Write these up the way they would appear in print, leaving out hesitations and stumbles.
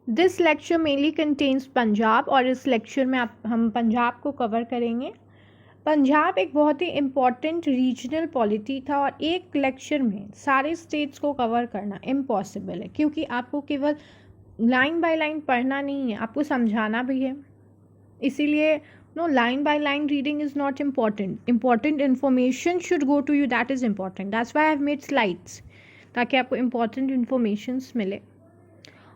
This lecture mainly contains Punjab और इस lecture में हम पंजाब को कवर करेंगे। पंजाब एक बहुत ही इम्पॉर्टेंट रीजनल पॉलिटी था और एक लेक्चर में सारे स्टेट्स को कवर करना इम्पॉसिबल है, क्योंकि आपको केवल लाइन बाय लाइन पढ़ना नहीं है, आपको समझाना भी है। इसीलिए line by line reading is not important information should go to you, that is important. That's why I have made slides, ताकि आपको इम्पॉर्टेंट इन्फॉर्मेशंस मिले।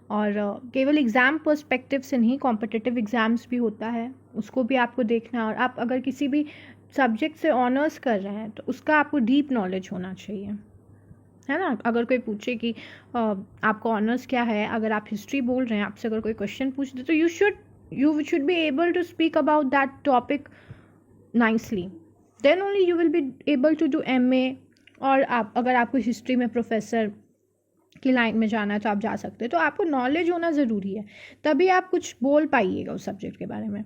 और केवल एग्ज़ाम पर्सपेक्टिव से नहीं, कॉम्पिटिटिव एग्ज़ाम्स भी होता है, उसको भी आपको देखना है। और आप अगर किसी भी सब्जेक्ट से ऑनर्स कर रहे हैं तो उसका आपको डीप नॉलेज होना चाहिए, है ना। अगर कोई पूछे कि आपका ऑनर्स क्या है, अगर आप हिस्ट्री बोल रहे हैं, आपसे अगर कोई क्वेश्चन पूछ दे तो you should be able to speak about that topic nicely, then only you will be able to do MA। और आप अगर आपको हिस्ट्री में प्रोफेसर की लाइन में जाना है तो आप जा सकते हैं। तो आपको नॉलेज होना ज़रूरी है, तभी आप कुछ बोल पाइएगा उस सब्जेक्ट के बारे में।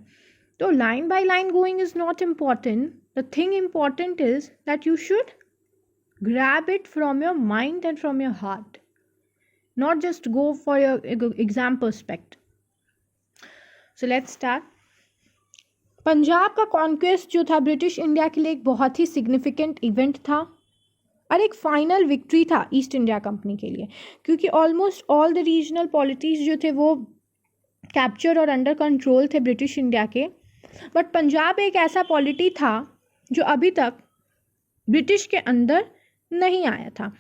तो line by line going is not important, the thing important is that you should grab it from your mind and from your heart, not just go for your exam perspective. So let's start. Punjab का conquest जो था British India के लिए एक बहुत ही significant event था और एक फाइनल विक्ट्री था ईस्ट इंडिया कंपनी के लिए, क्योंकि ऑलमोस्ट ऑल द रीजनल पॉलिटीज़ जो थे वो कैप्चर और अंडर कंट्रोल थे ब्रिटिश इंडिया के। बट पंजाब एक ऐसा पॉलिटी था जो अभी तक ब्रिटिश के अंदर नहीं आया था।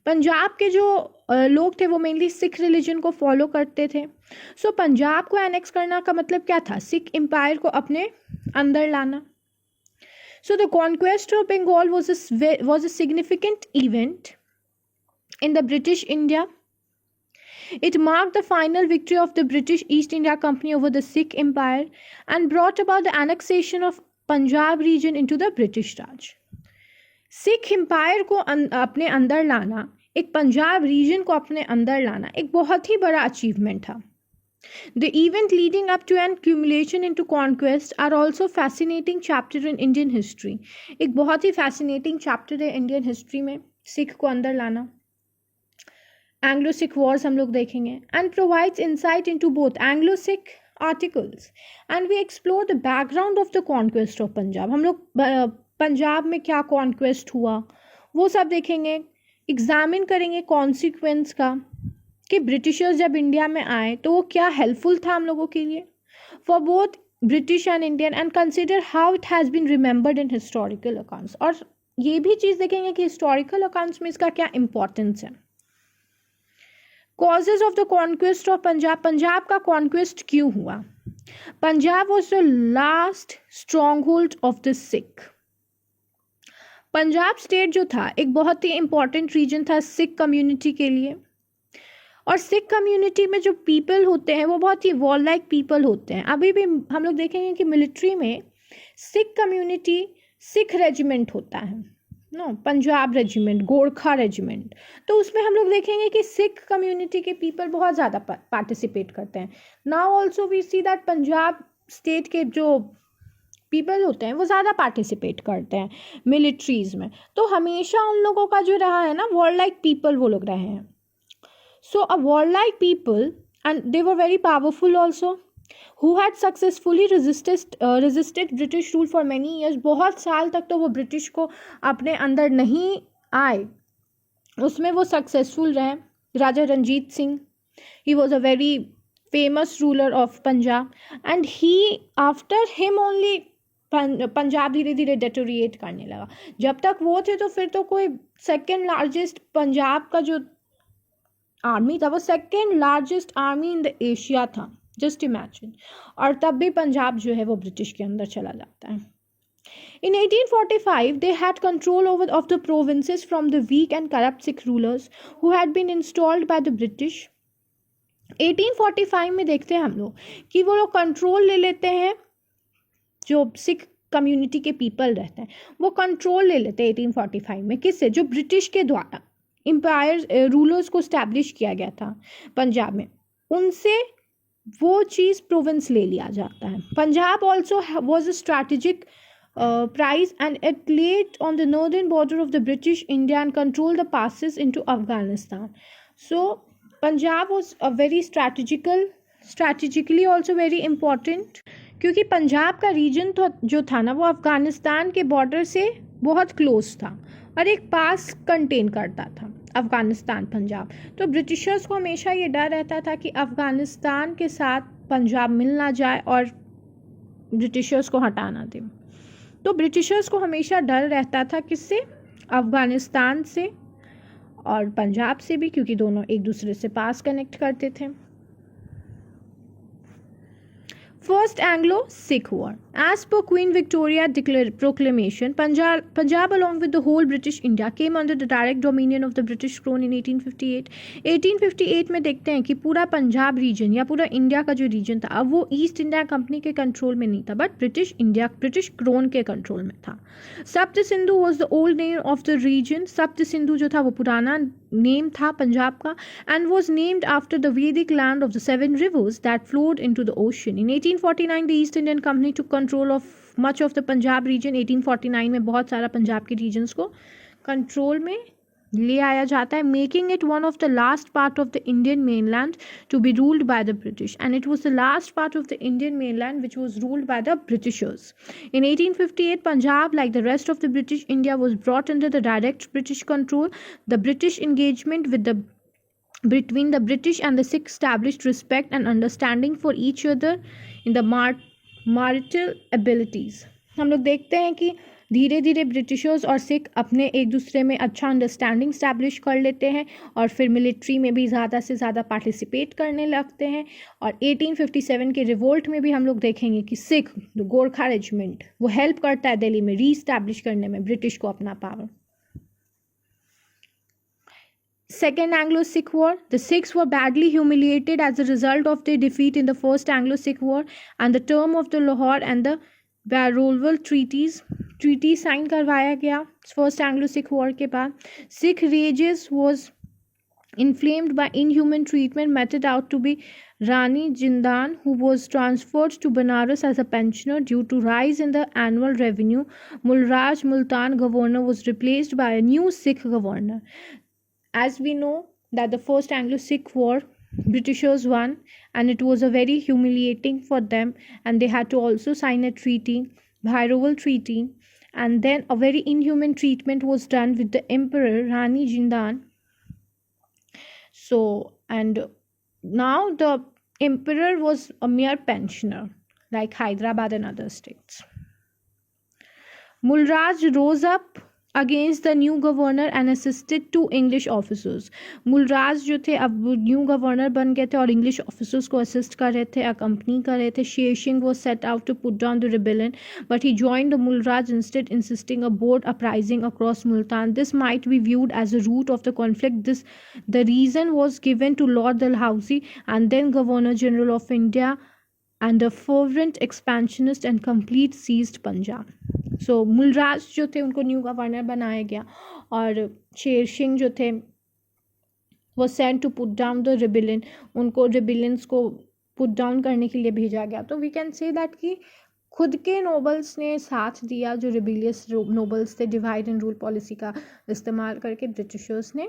पंजाब के जो लोग थे वो मेनली सिख रिलीजन को फॉलो करते थे। सो पंजाब को एनेक्स करना का मतलब क्या था? सिख एम्पायर को अपने अंदर लाना। So the conquest of Bengal was a significant event in the British India. It marked the final victory of the British East India Company over the Sikh Empire and brought about the annexation of Punjab region into the British Raj. Sikh empire को अपने अंदर लाना, एक Punjab reason को अपने अंदर लाना एक बहुत ही बड़ा अचीवमेंट था। The event leading up to and accumulation into conquest are also fascinating chapter in Indian history. एक बहुत ही fascinating chapter है इंडियन हिस्ट्री में, सिख को अंदर लाना। एंग्लो सिख वॉर्स हम लोग देखेंगे and provides insight into both Anglo-Sikh articles and we explore the background of the conquest of Punjab. हम लोग पंजाब में क्या कॉन्क्वेस्ट हुआ वो सब देखेंगे, एग्जामिन करेंगे कॉन्सिक्वेंस का कि ब्रिटिशर्स जब इंडिया में आए तो वो क्या हेल्पफुल था हम लोगों के लिए for both British and Indian, and consider how it has been remembered in historical accounts. और ये भी चीज़ देखेंगे कि हिस्टोरिकल अकाउंट्स में इसका क्या इम्पोर्टेंस है। Causes of the conquest of Punjab, Punjab का कॉन्क्वेस्ट क्यों हुआ? Punjab was the last strong hold of the Sikh. Punjab state जो था एक बहुत ही इम्पॉर्टेंट रीजन था सिख कम्युनिटी के लिए, और सिख कम्युनिटी में जो पीपल होते हैं वो बहुत ही वॉर लाइक पीपल होते हैं। अभी भी हम लोग देखेंगे कि मिलिट्री में सिख कम्युनिटी सिख रेजिमेंट होता है, पंजाब रेजिमेंट, गोरखा रेजिमेंट, तो उसमें हम लोग देखेंगे कि सिख कम्युनिटी के पीपल बहुत ज़्यादा पार्टिसिपेट करते हैं। Now also we see that Punjab state के जो पीपल होते हैं वो ज़्यादा पार्टिसिपेट करते हैं मिलिट्रीज़ में। तो हमेशा उन लोगों का जो रहा है ना, वॉर लाइक पीपल वो लोग रहे हैं। So a warlike people, and they were very powerful also, who had successfully resisted British rule for many years. बहुत साल तक तो वो ब्रिटिश को अपने अंदर नहीं आए, उसमें वो सक्सेसफुल रहे। राजा Ranjit Singh, he was a very famous ruler of Punjab, and he after him only Punjab धीरे धीरे डेटोरिएट करने लगा। जब तक वो थे तो फिर तो कोई सेकेंड लार्जेस्ट पंजाब का जो आर्मी था वो second largest army in the Asia था, जस्ट इमेजिन। और तब भी पंजाब जो है वो ब्रिटिश के अंदर चला जाता है। In 1845 they had control of the provinces from the weak and corrupt Sikh rulers who had been installed by the British. 1845 में देखते हैं हम लोग कि वो लोग कंट्रोल ले लेते हैं, जो सिख कम्युनिटी के पीपल रहते हैं वो कंट्रोल ले लेते हैं 1845 में। किससे? जो ब्रिटिश के द्वारा एम्पायर रूलर्स को स्टैब्लिश किया गया था पंजाब में, उनसे वो चीज़ प्रोविंस ले लिया जाता है। Punjab also was a strategic prize and it led on the northern border of the British India and control the passes into Afghanistan. So Punjab was a very strategical strategically also very important, क्योंकि पंजाब का reason तो जो था ना वो अफ़गानिस्तान के border से बहुत क्लोज था और एक पास कंटेन करता था अफ़गानिस्तान पंजाब। तो ब्रिटिशर्स को हमेशा ये डर रहता था कि अफ़गानिस्तान के साथ पंजाब मिल ना जाए और ब्रिटिशर्स को हटा ना दें। तो ब्रिटिशर्स को हमेशा डर रहता था किससे? अफ़गानिस्तान से और पंजाब से भी, क्योंकि दोनों एक दूसरे से पास कनेक्ट करते थे। First Anglo-Sikh War. As per Queen Victoria Proclamation, Punjab along with the whole British India came under the direct dominion of the British Crown in 1858. 1858 में देखते हैं कि पूरा पंजाब रीजन या पूरा इंडिया का जो रीजन था अब वो ईस्ट इंडिया कंपनी के कंट्रोल में नहीं था, बट ब्रिटिश क्रोन के कंट्रोल में था। Sapta Sindhu was the old name of the region. Sapta Sindhu जो था वो पुराना नेम था पंजाब का, and was named after the Vedic land of the 7 rivers that flowed into the ocean. In 1849 the East Indian Company took control of much of the Punjab region. 1849 में बहुत सारा पंजाब के रीजन्स को कंट्रोल में ले आया जाता है, making it one of the last part of the Indian mainland to be ruled by the British, and it was the last part of the Indian mainland which was ruled by the Britishers. In 1858 Punjab, like the rest of the British India, was brought under the direct British control. The British engagement between the British and the Sikh established respect and understanding for each other in the marital abilities. हम लोग देखते हैं कि धीरे धीरे Britishers और सिख अपने एक दूसरे में अच्छा अंडरस्टैंडिंग स्टैब्लिश कर लेते हैं और फिर मिलिट्री में भी ज़्यादा से ज़्यादा पार्टिसिपेट करने लगते हैं। और 1857 के रिवोल्ट में भी हम लोग देखेंगे कि सिख गोरखा रेजिमेंट वो हेल्प करता है दिल्ली में री-एस्टैब्लिश करने में ब्रिटिश को अपना power. Second Anglo-Sikh War. The Sikhs were badly humiliated as a result of their defeat in the First Anglo-Sikh War and the term of the Lahore and the Balliol treaty sign करवाया गया first एंग्लो-सिख war के बाद। Sikh rages was inflamed by inhuman treatment meted out to be Rani Jindan, who was transferred to Banaras as a pensioner due to rise in the annual revenue. Mulraj Multan governor was replaced by a new Sikh governor. As we know that the first Anglo-Sikh War, Britishers won, and it was a very humiliating for them, and they had to also sign a treaty, Bhairoval Treaty, and then a very inhuman treatment was done with the Emperor Rani Jindan. So, and now the Emperor was a mere pensioner, like Hyderabad and other states. Mulraj rose up against the new governor and assisted 2 English officers. Mulraj जो थे अब new governor बन गए थे और English officers को assist कर रहे थे, अकम्पनी कर रहे थे। Sher Singh was set out to put down the rebellion, but he joined the Mulraj instead, insisting a bold uprising across Multan. This might be viewed as a root of the conflict. The reason was given to Lord Dalhousie and then Governor General of India, and the fervent expansionist and complete seized Punjab. सो मुलराज जो थे उनको new governor बनाया गया और शेर सिंह जो थे वो sent to put down the rebellion, उनको रिबिलियंस को पुट डाउन करने के लिए भेजा गया। तो वी कैन से दैट कि खुद के नोबल्स ने साथ दिया, जो रिबिलियस नोबल्स थे, डिवाइड एंड रूल पॉलिसी का इस्तेमाल करके ब्रिटिशर्स ने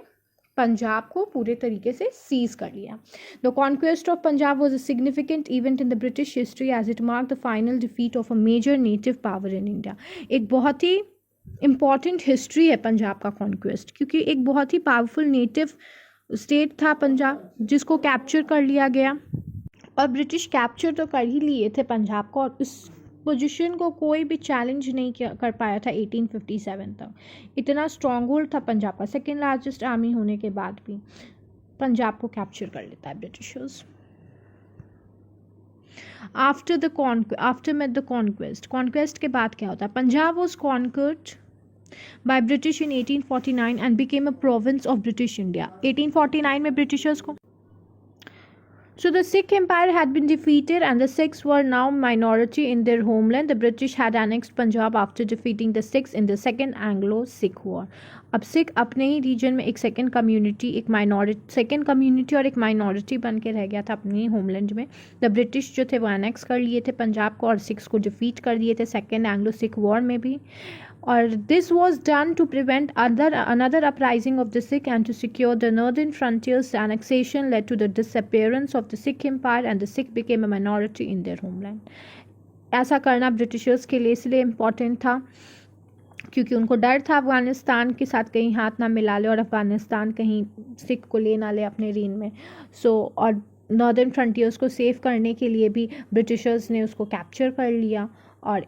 पंजाब को पूरे तरीके से सीज कर लिया। The conquest of Punjab was a significant event in the British history as it mark the final defeat of a major native power in India. एक बहुत ही इम्पॉर्टेंट हिस्ट्री है पंजाब का कॉन्क्वेस्ट, क्योंकि एक बहुत ही पावरफुल नेटिव स्टेट था पंजाब जिसको कैप्चर कर लिया गया, और ब्रिटिश कैप्चर तो कर ही लिए थे पंजाब को, और इस पोजीशन को कोई भी चैलेंज नहीं कर पाया था 1857 तक। इतना स्ट्रॉन्ग होल्ड था पंजाब का, सेकेंड लार्जेस्ट आर्मी होने के बाद भी पंजाब को कैप्चर कर लेता है ब्रिटिशर्स। आफ्टर द कॉन्क्वेस्ट के बाद क्या होता है? Punjab was conquered by British in 1849 and became a province of British India. 1849 में ब्रिटिशर्स को So the Sikh Empire had been defeated and the Sikhs were now minority in their homeland. The British had annexed Punjab after defeating the Sikhs in the Second Anglo-Sikh War. अब सिख अपने ही reason में एक second community और एक minority बन के रह गया था अपने होमलैंड में। द ब्रिटिश जो थे वो एनेक्स कर लिए थे पंजाब को और सिख्स को डिफीट कर दिए थे सेकेंड एंग्लो सिख वॉर में भी। और this was done to prevent another uprising of the Sikh and to secure the northern frontiers. The annexation led to the disappearance of the Sikh empire and the Sikh became a minority in their homeland. ऐसा करना Britishers के लिए इसलिए important था क्योंकि उनको डर था अफ़गानिस्तान के साथ कहीं हाथ ना मिला ले और अफ़गानिस्तान कहीं सिख को ले ना ले अपने रीन में. और नॉर्दर्न फ्रंटियर्स को सेव करने के लिए भी ब्रिटिशर्स ने उसको कैप्चर कर लिया. और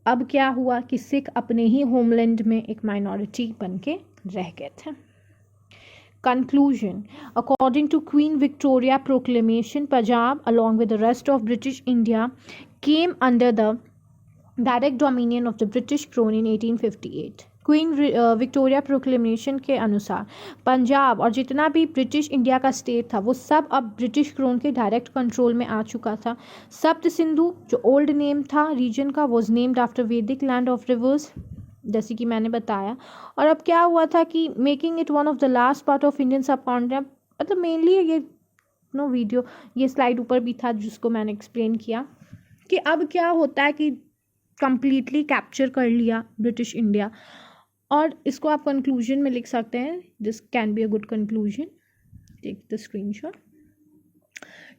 अब क्या हुआ कि सिख अपने ही होमलैंड में एक माइनॉरिटी बन के रह गए थे. Conclusion. According to Queen Victoria Proclamation, Punjab, along with the rest of British India, came under the direct dominion of the British crown in 1858. Queen Victoria proclamation के अनुसार पंजाब और जितना भी ब्रिटिश इंडिया का स्टेट था वो सब अब ब्रिटिश क्रोन के डायरेक्ट कंट्रोल में आ चुका था. सप्त सिंधु जो ओल्ड नेम था रीजन का वॉज नेम्ड आफ्टर वैदिक लैंड ऑफ रिवर्स, जैसे कि मैंने बताया. और अब क्या हुआ था कि making it one of the last part of Indian सब कॉन्टिनेंट, मतलब मेनली ये स्लाइड ऊपर भी था जिसको मैंने एक्सप्लेन किया कि अब क्या होता है कि कंप्लीटली कैप्चर कर लिया ब्रिटिश इंडिया. और इसको आप कंक्लूजन में लिख सकते हैं. This can be a good conclusion. Take the screenshot.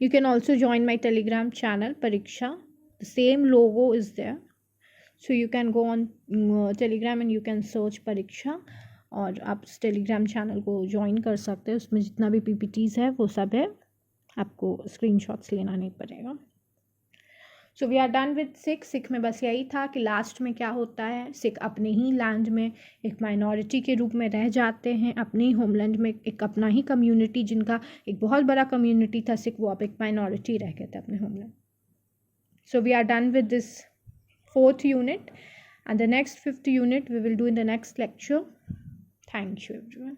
You can also join my Telegram channel Pariksha. The same logo is there, so you can go on Telegram and you can search Pariksha और आप उस Telegram channel को join कर सकते हैं. उसमें जितना भी PPTs है वो सब है, आपको स्क्रीनशॉट्स लेना नहीं पड़ेगा. So we are done with Sikh में बस यही था कि लास्ट में क्या होता है, सिख अपने ही लैंड में एक माइनॉरिटी के रूप में रह जाते हैं. अपने ही होमलैंड में एक अपना ही कम्युनिटी, जिनका एक बहुत बड़ा कम्युनिटी था सिख, वो अब एक माइनॉरिटी रह गए थे अपने homeland. So we are done with this 4th unit and the next 5th unit we will do in the next lecture. Thank you everyone.